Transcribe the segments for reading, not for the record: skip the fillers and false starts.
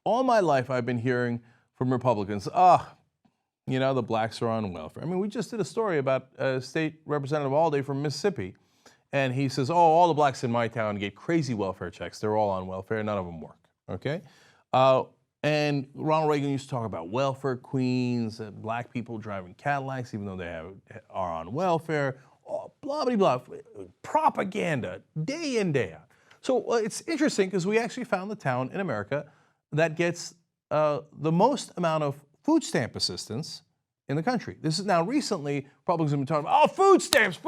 All my life I've been hearing from Republicans, the blacks are on welfare. I mean, we just did a story about State Representative Alday from Mississippi, and he says, all the blacks in my town get crazy welfare checks. They're all on welfare. None of them work, okay? And Ronald Reagan used to talk about welfare queens, black people driving Cadillacs, even though they are on welfare, blah, blah, blah, propaganda, day in, day out. So it's interesting because we actually found the town in America that gets the most amount of food stamp assistance in the country. This is now recently, Republicans have been talking about, food stamps,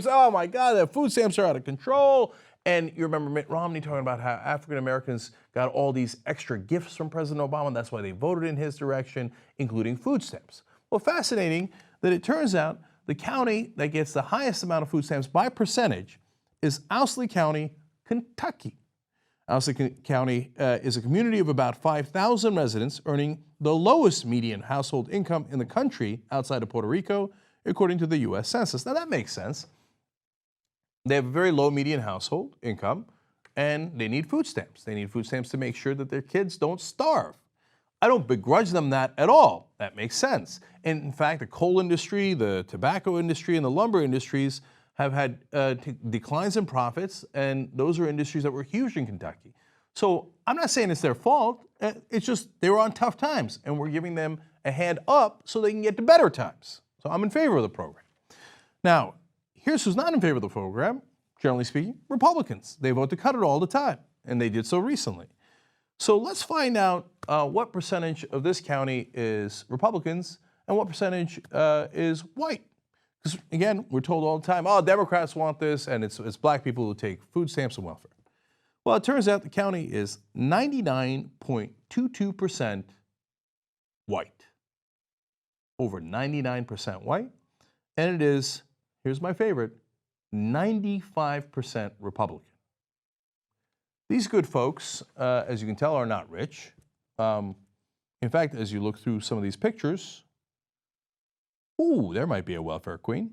oh my God, the food stamps are out of control. And you remember Mitt Romney talking about how African Americans got all these extra gifts from President Obama, and that's why they voted in his direction, including food stamps. Well, fascinating that it turns out the county that gets the highest amount of food stamps by percentage is Owsley County, Kentucky. Owsley County is a community of about 5,000 residents earning the lowest median household income in the country outside of Puerto Rico, according to the U.S. Census. Now that makes sense. They have a very low median household income, and they need food stamps. They need food stamps to make sure that their kids don't starve. I don't begrudge them that at all. That makes sense. And in fact, the coal industry, the tobacco industry, and the lumber industries have had declines in profits, and those are industries that were huge in Kentucky. So I'm not saying it's their fault. It's just they were on tough times, and we're giving them a hand up so they can get to better times. So I'm in favor of the program. Now, here's who's not in favor of the program, generally speaking, Republicans. They vote to cut it all the time, and they did so recently. So let's find out what percentage of this county is Republicans and what percentage is white. Because again, we're told all the time, Democrats want this, and it's black people who take food stamps and welfare. Well, it turns out the county is 99.22% white. Over 99% white. And it is, here's my favorite, 95% Republican. These good folks, as you can tell, are not rich. In fact, as you look through some of these pictures, there might be a welfare queen.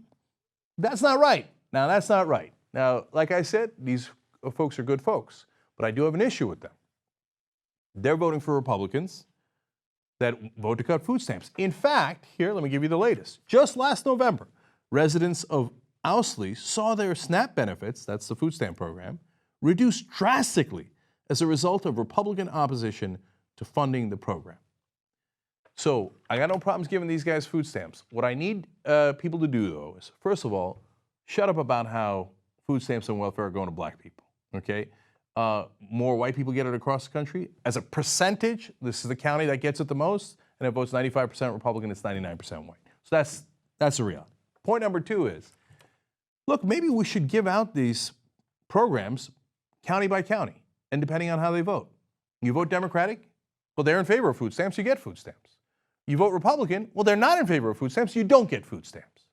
That's not right. Now, that's not right. Now, like I said, these folks are good folks, but I do have an issue with them. They're voting for Republicans that vote to cut food stamps. In fact, here, let me give you the latest. Just last November, residents of Owsley saw their SNAP benefits, that's the food stamp program, reduced drastically as a result of Republican opposition to funding the program. So I got no problems giving these guys food stamps. What I need people to do, though, is, first of all, shut up about how food stamps and welfare are going to black people, okay? More white people get it across the country. As a percentage, this is the county that gets it the most, and it votes 95% Republican, it's 99% white. So that's the reality. Point number two is, look, maybe we should give out these programs county by county, and depending on how they vote. You vote Democratic, well, they're in favor of food stamps, you get food stamps. You vote Republican, well, they're not in favor of food stamps, you don't get food stamps.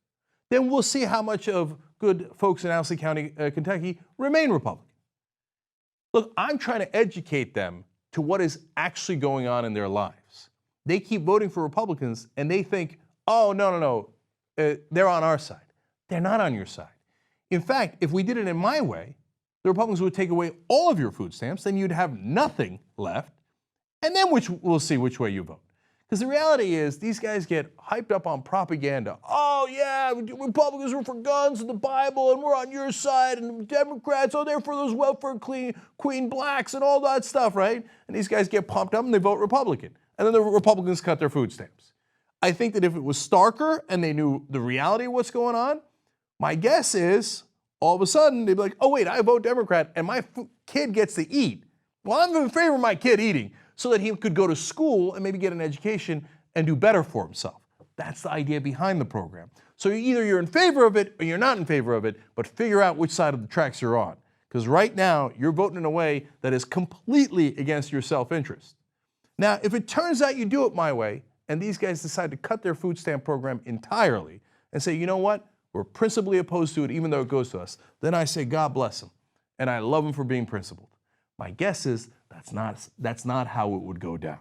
Then we'll see how much of good folks in Owsley County, Kentucky, remain Republican. Look, I'm trying to educate them to what is actually going on in their lives. They keep voting for Republicans, and they think, no, they're on our side. They're not on your side. In fact, if we did it in my way, the Republicans would take away all of your food stamps, then you'd have nothing left, and then we'll see which way you vote. Because the reality is, these guys get hyped up on propaganda. Republicans are for guns and the Bible, and we're on your side, and Democrats, they're for those welfare queen blacks and all that stuff, right? And these guys get pumped up and they vote Republican. And then the Republicans cut their food stamps. I think that if it was starker and they knew the reality of what's going on, my guess is, all of a sudden, they'd be like, wait, I vote Democrat, and my kid gets to eat. Well, I'm in favor of my kid eating, so that he could go to school and maybe get an education and do better for himself. That's the idea behind the program. So either you're in favor of it or you're not in favor of it, but figure out which side of the tracks you're on. Because right now, you're voting in a way that is completely against your self-interest. Now, if it turns out you do it my way, and these guys decide to cut their food stamp program entirely and say, you know what, we're principally opposed to it even though it goes to us, then I say God bless them, and I love them for being principled. My guess is that's not how it would go down.